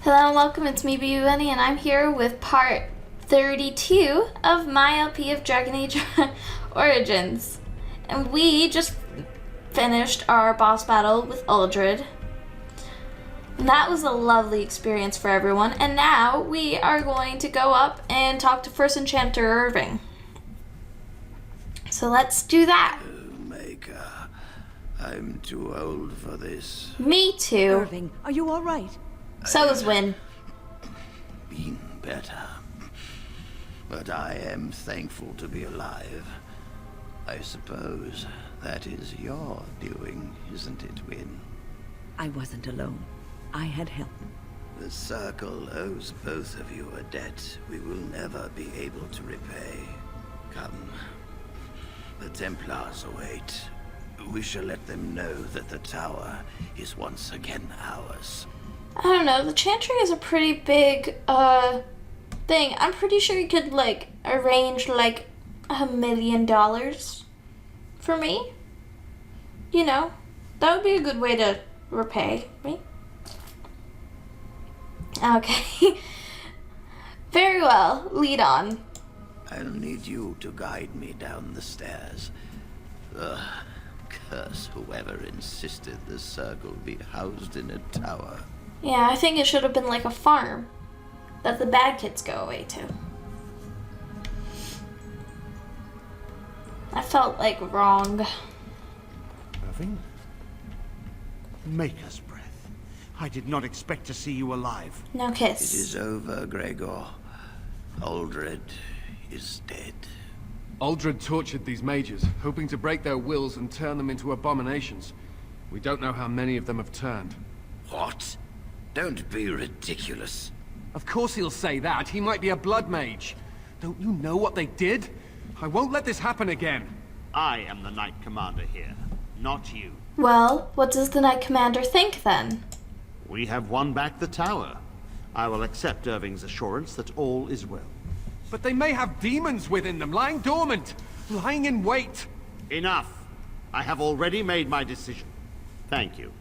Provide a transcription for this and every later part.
Hello and welcome, it's me, Bunny, and I'm here with part 32 of my LP of Dragon Age Origins. And we just finished our boss battle with Uldred. And that was a lovely experience for everyone, and now we are going to go up and talk to First Enchanter Irving. So let's do that. Oh, Maker, I'm too old for this. Me too. Irving, are you all right? So is Win. Been better. But I am thankful to be alive. I suppose that is your doing, isn't it, Win? I wasn't alone. I had help. The Circle owes both of you a debt we will never be able to repay. Come. The Templars await. We shall let them know that the tower is once again ours. I don't know, the Chantry is a pretty big, thing. I'm pretty sure you could, arrange, $1 million for me. You know, that would be a good way to repay me. Okay. Very well, lead on. I'll need you to guide me down the stairs. Curse whoever insisted the Circle be housed in a tower. Yeah, I think it should have been like a farm that the bad kids go away to. I felt wrong. Irving? Maker's breath. I did not expect to see you alive. No It kiss. is over, Gregor. Uldred is dead. Uldred tortured these mages, hoping to break their wills and turn them into abominations. We don't know how many of them have turned. What? Don't be ridiculous. Of course he'll say that. He might be a blood mage. Don't you know what they did? I won't let this happen again. I am the Knight Commander here, not you. Well, what does the Knight Commander think then? We have won back the tower. I will accept Irving's assurance that all is well. But they may have demons within them, lying dormant, lying in wait. Enough. I have already made my decision. Thank you.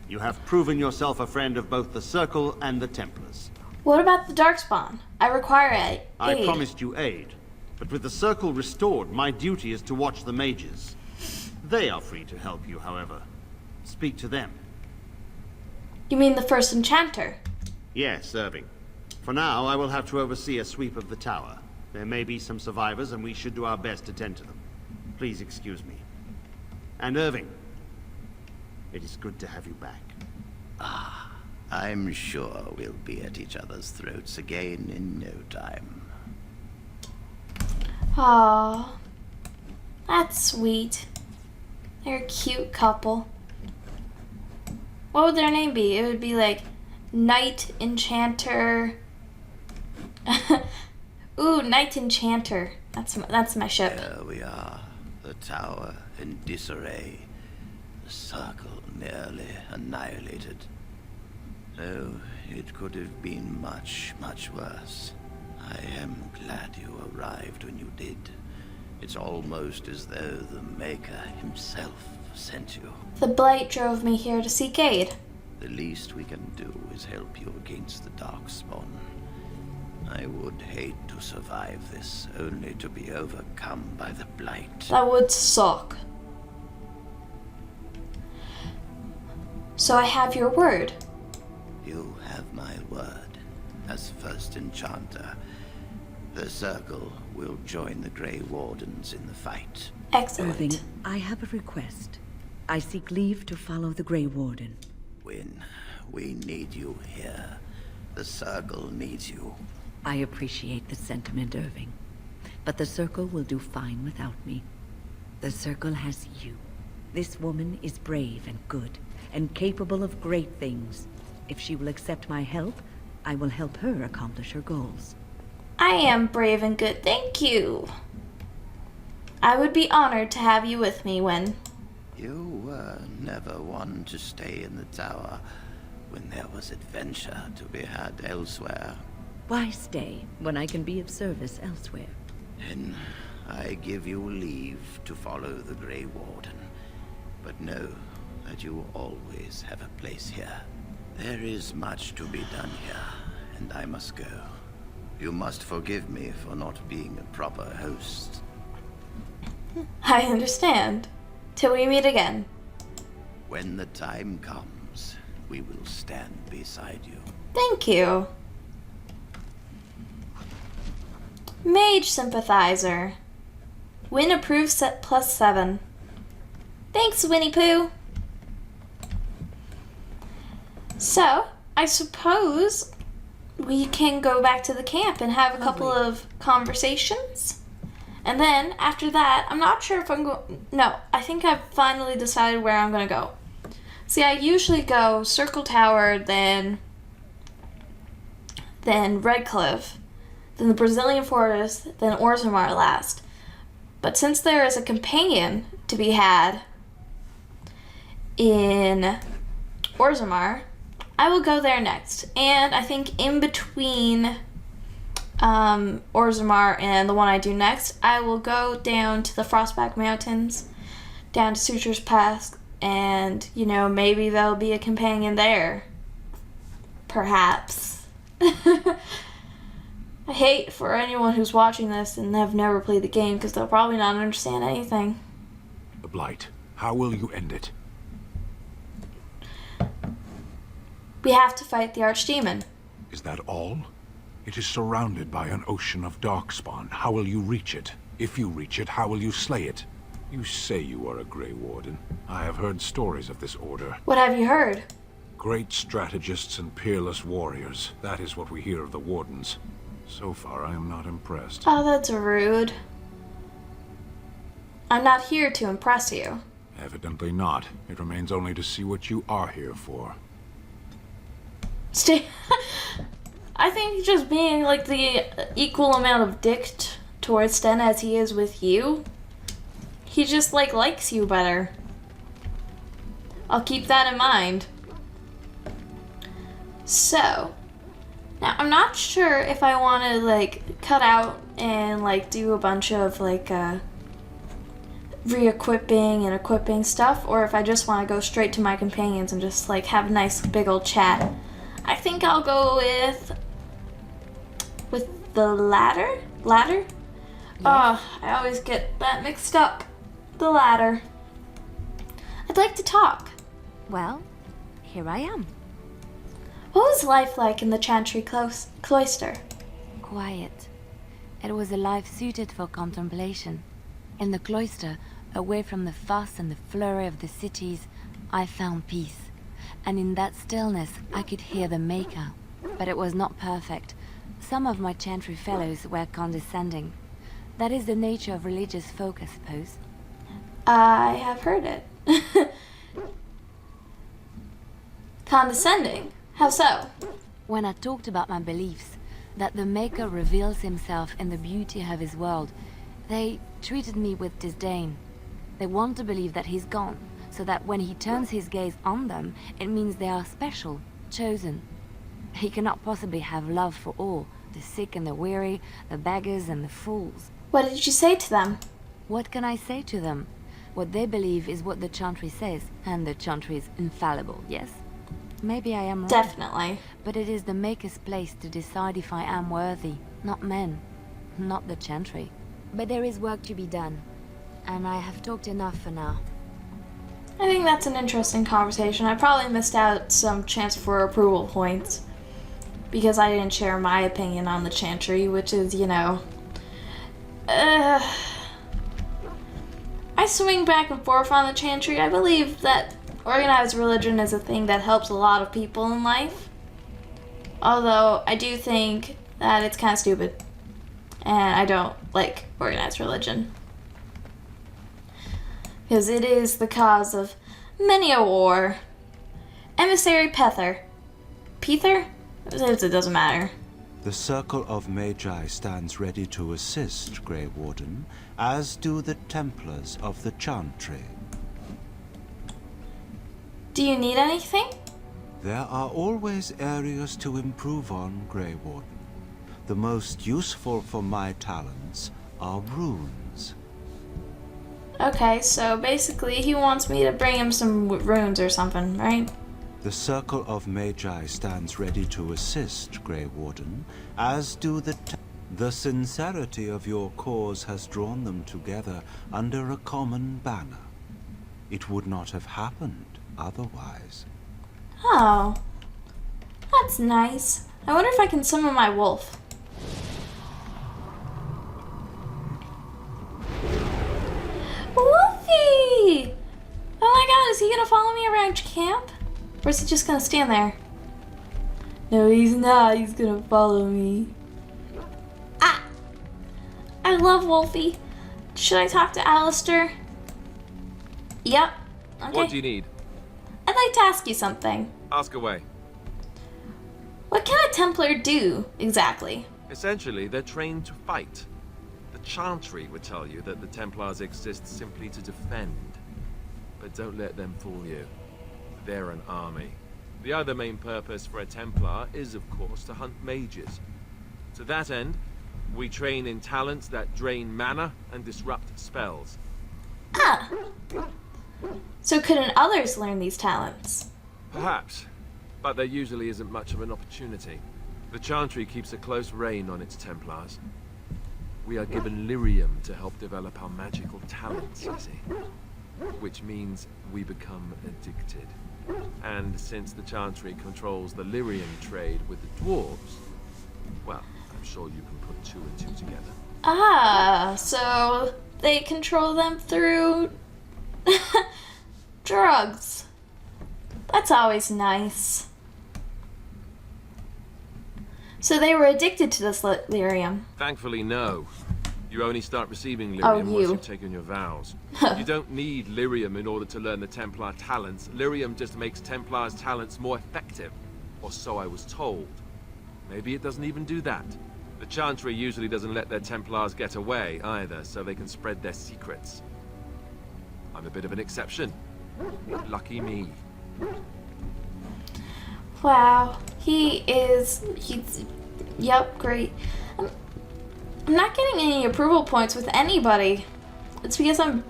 You have proven yourself a friend of both the Circle and the Templars. What about the Darkspawn? I require aid. I promised you aid, but with the Circle restored, my duty is to watch the mages. They are free to help you, however. Speak to them. You mean the First Enchanter? Yes, Irving. For now, I will have to oversee a sweep of the tower. There may be some survivors, and we should do our best to tend to them. Please excuse me. And Irving, it is good to have you back. I'm sure we'll be at each other's throats again in no time. Aww. That's sweet. They're a cute couple. What would their name be? It would be Knight Enchanter. Ooh, Knight Enchanter. That's my ship. Here we are, the tower in disarray, the Circle nearly annihilated. Oh, it could have been much, much worse. I am glad you arrived when you did. It's almost as though the Maker himself sent you. The Blight drove me here to seek aid. The least we can do is help you against the Darkspawn. I would hate to survive this, only to be overcome by the Blight. That would suck. So I have your word. You have my word. As First Enchanter, the Circle will join the Grey Wardens in the fight. Excellent. Irving, I have a request. I seek leave to follow the Grey Warden. Win, we need you here. The Circle needs you. I appreciate the sentiment, Irving. But the Circle will do fine without me. The Circle has you. This woman is brave and good, and capable of great things. If she will accept my help, I will help her accomplish her goals. I am brave and good, thank you. I would be honored to have you with me when... You were never one to stay in the tower when there was adventure to be had elsewhere. Why stay when I can be of service elsewhere? Then I give you leave to follow the Grey Warden. But know that you always have a place here. There is much to be done here, and I must go. You must forgive me for not being a proper host. I understand. Till we meet again. When the time comes, we will stand beside you. Thank you. Mage Sympathizer. Win approved set +7. Thanks, Winnie Pooh. So, I suppose we can go back to the camp and have a couple of conversations. And then, after that, I'm not sure if I'm going... No, I think I've finally decided where I'm going to go. See, I usually go Circle Tower, then Red Cliff, then the Brazilian Forest, then Orzammar last. But since there is a companion to be had in Orzammar, I will go there next. And I think in between Orzammar and the one I do next, I will go down to the Frostback Mountains, down to Suture's Pass, and, you know, maybe there'll be a companion there. Perhaps. I hate for anyone who's watching this and have never played the game, because they'll probably not understand anything. The Blight. How will you end it? We have to fight the Archdemon. Is that all? It is surrounded by an ocean of darkspawn. How will you reach it? If you reach it, how will you slay it? You say you are a Grey Warden. I have heard stories of this order. What have you heard? Great strategists and peerless warriors. That is what we hear of the Wardens. So far, I am not impressed. Oh, that's rude. I'm not here to impress you. Evidently not. It remains only to see what you are here for. I think just being like the equal amount of dick towards Sten as he is with you, he just like likes you better. I'll keep that in mind. So, now I'm not sure if I want to like cut out and like do a bunch of like re-equipping and equipping stuff, or if I just want to go straight to my companions and just like have a nice big old chat. I think I'll go with the latter? Ladder? Oh, I always get that mixed up. The ladder. I'd like to talk. Well, here I am. What was life like in the Chantry Cloister? Quiet. It was a life suited for contemplation. In the cloister, away from the fuss and the flurry of the cities, I found peace. And in that stillness, I could hear the Maker. But it was not perfect. Some of my Chantry fellows were condescending. That is the nature of religious folk, I suppose. I have heard it. Condescending? How so? When I talked about my beliefs, that the Maker reveals himself in the beauty of his world, they treated me with disdain. They want to believe that he's gone, so that when he turns his gaze on them, it means they are special, chosen. He cannot possibly have love for all, the sick and the weary, the beggars and the fools. What did you say to them? What can I say to them? What they believe is what the Chantry says, and the Chantry is infallible, yes? Maybe I am wrong. Definitely. But it is the Maker's place to decide if I am worthy, not men, not the Chantry. But there is work to be done, and I have talked enough for now. I think that's an interesting conversation. I probably missed out some chance for approval points because I didn't share my opinion on the Chantry, which is, you know... I swing back and forth on the Chantry. I believe that organized religion is a thing that helps a lot of people in life. Although, I do think that it's kind of stupid. And I don't like organized religion. Because it is the cause of many a war. Emissary Pether. Pether? It doesn't matter. The Circle of Magi stands ready to assist, Grey Warden, as do the Templars of the Chantry. Do you need anything? There are always areas to improve on, Grey Warden. The most useful for my talents are runes. Okay, so basically he wants me to bring him some runes or something, right? The Circle of Magi stands ready to assist, Grey Warden, as do the sincerity of your cause has drawn them together under a common banner. It would not have happened otherwise. Oh, that's nice. I wonder if I can summon my wolf. Wolfie! Oh my god, is he gonna follow me around camp? Or is he just gonna stand there? No, he's not. He's gonna follow me. Ah! I love Wolfie. Should I talk to Alistair? Yep. Okay. What do you need? I'd like to ask you something. Ask away. What can a Templar do, exactly? Essentially, they're trained to fight. The Chantry would tell you that the Templars exist simply to defend. But don't let them fool you. They're an army. The other main purpose for a Templar is, of course, to hunt mages. To that end, we train in talents that drain mana and disrupt spells. Ah! So couldn't others learn these talents? Perhaps, but there usually isn't much of an opportunity. The Chantry keeps a close rein on its Templars. We are given lyrium to help develop our magical talents, you see. Which means we become addicted. And since the Chantry controls the lyrium trade with the dwarves, well, I'm sure you can put 2 and 2 together. Ah, so they control them through drugs. That's always nice. So they were addicted to this lyrium. Thankfully, no. You only start receiving lyrium Oh, once you. you've taken your vows. You don't need lyrium in order to learn the Templar talents. Lyrium just makes Templar's talents more effective. Or so I was told. Maybe it doesn't even do that. The Chantry usually doesn't let their Templars get away either, so they can spread their secrets. I'm a bit of an exception. Lucky me. Wow, he's, yep, great. I'm not getting any approval points with anybody. It's because I'm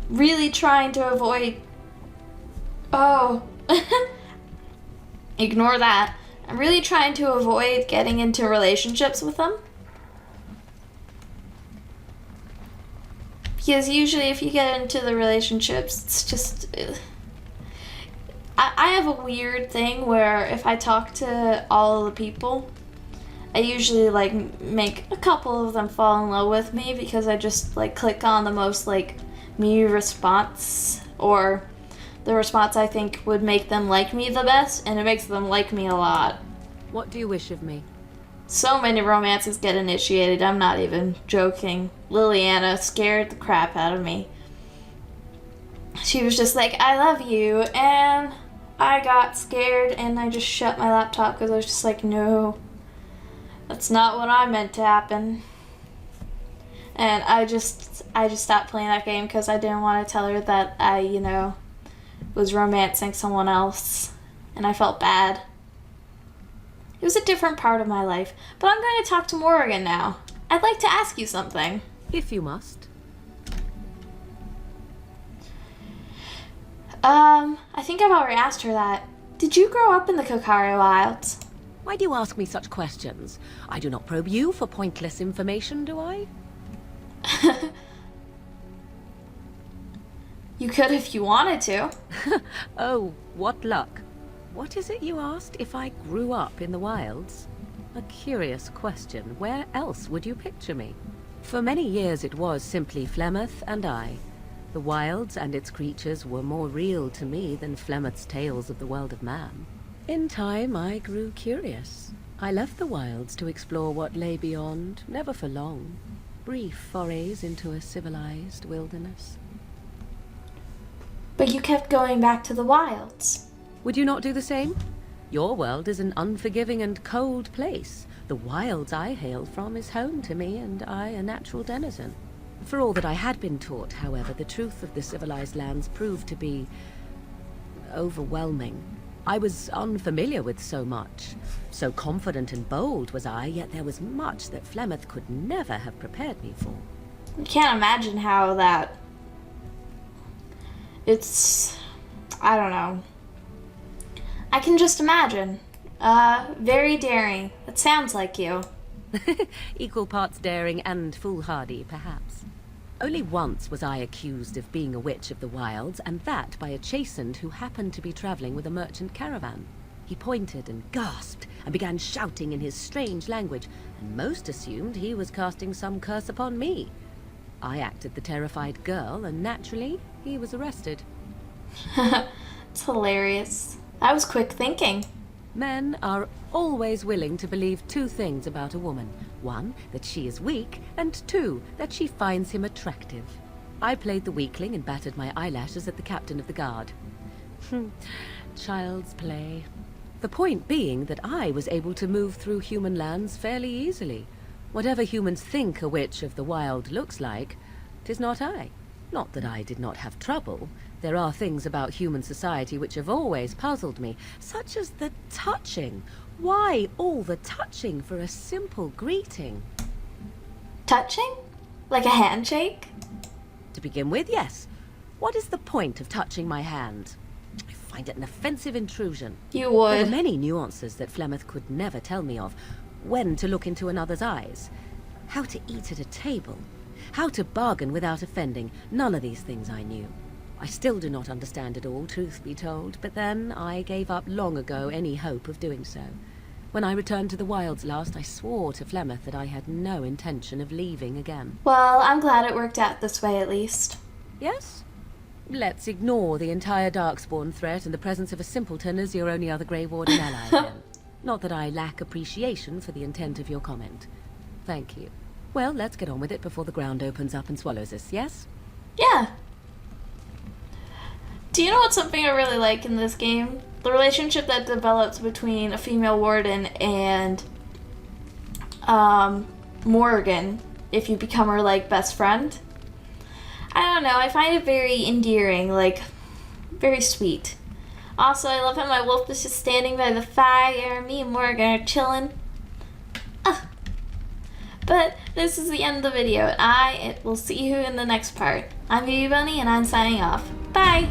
really trying to avoid, oh, ignore that. I'm really trying to avoid getting into relationships with them. Because usually if you get into the relationships, it's just, I have a weird thing where if I talk to all of the people, I usually like make a couple of them fall in love with me because I just like click on the most like me response or the response I think would make them like me the best, and it makes them like me a lot. What do you wish of me? So many romances get initiated, I'm not even joking. Liliana scared the crap out of me. She was just like, I love you, and I got scared and I just shut my laptop because I was just like, no, that's not what I meant to happen. And I just stopped playing that game because I didn't want to tell her that I, was romancing someone else, and I felt bad. It was a different part of my life, but I'm going to talk to Morrigan now. I'd like to ask you something. If you must. I think I've already asked her that. Did you grow up in the Kokari Wilds? Why do you ask me such questions? I do not probe you for pointless information, do I? You could if you wanted to. Oh, what luck. What is it you asked? If I grew up in the wilds? A curious question. Where else would you picture me? For many years it was simply Flemeth and I. The wilds and its creatures were more real to me than Flemeth's tales of the world of man. In time I grew curious. I left the wilds to explore what lay beyond, never for long. Brief forays into a civilized wilderness. But you kept going back to the wilds. Would you not do the same? Your world is an unforgiving and cold place. The wilds I hail from is home to me, and I a natural denizen. For all that I had been taught, however, the truth of the civilized lands proved to be overwhelming. I was unfamiliar with so much. So confident and bold was I, yet there was much that Flemeth could never have prepared me for. I can't imagine how that... I don't know. I can just imagine. Very daring. It sounds like you. Equal parts daring and foolhardy, perhaps. Only once was I accused of being a witch of the wilds, and that by a chastened who happened to be traveling with a merchant caravan. He pointed and gasped and began shouting in his strange language, and most assumed he was casting some curse upon me. I acted the terrified girl, and naturally, he was arrested. It's hilarious. That was quick thinking. Men are always willing to believe two things about a woman. One, that she is weak, and two, that she finds him attractive. I played the weakling and battered my eyelashes at the captain of the guard. Child's play. The point being that I was able to move through human lands fairly easily. Whatever humans think a witch of the wild looks like, 'tis not I. Not that I did not have trouble. There are things about human society which have always puzzled me, such as the touching. Why all the touching for a simple greeting? Touching? Like a handshake? To begin with, yes. What is the point of touching my hand? I find it an offensive intrusion. You There would. were many nuances that Flemeth could never tell me of. When to look into another's eyes. How to eat at a table. How to bargain without offending. None of these things I knew. I still do not understand it all, truth be told, but then I gave up long ago any hope of doing so. When I returned to the wilds last, I swore to Flemeth that I had no intention of leaving again. Well, I'm glad it worked out this way at least. Yes? Let's ignore the entire Darkspawn threat and the presence of a simpleton as your only other Grey Warden ally then. Not that I lack appreciation for the intent of your comment. Thank you. Well, let's get on with it before the ground opens up and swallows us, yes? Yeah. Do you know what's something I really like in this game? The relationship that develops between a female warden and Morgan, if you become her, like, best friend. I don't know, I find it very endearing, like, very sweet. Also, I love how my wolf is just standing by the fire, me and Morgan are chilling. But this is the end of the video, and I will see you in the next part. I'm Baby Bunny, and I'm signing off. Bye!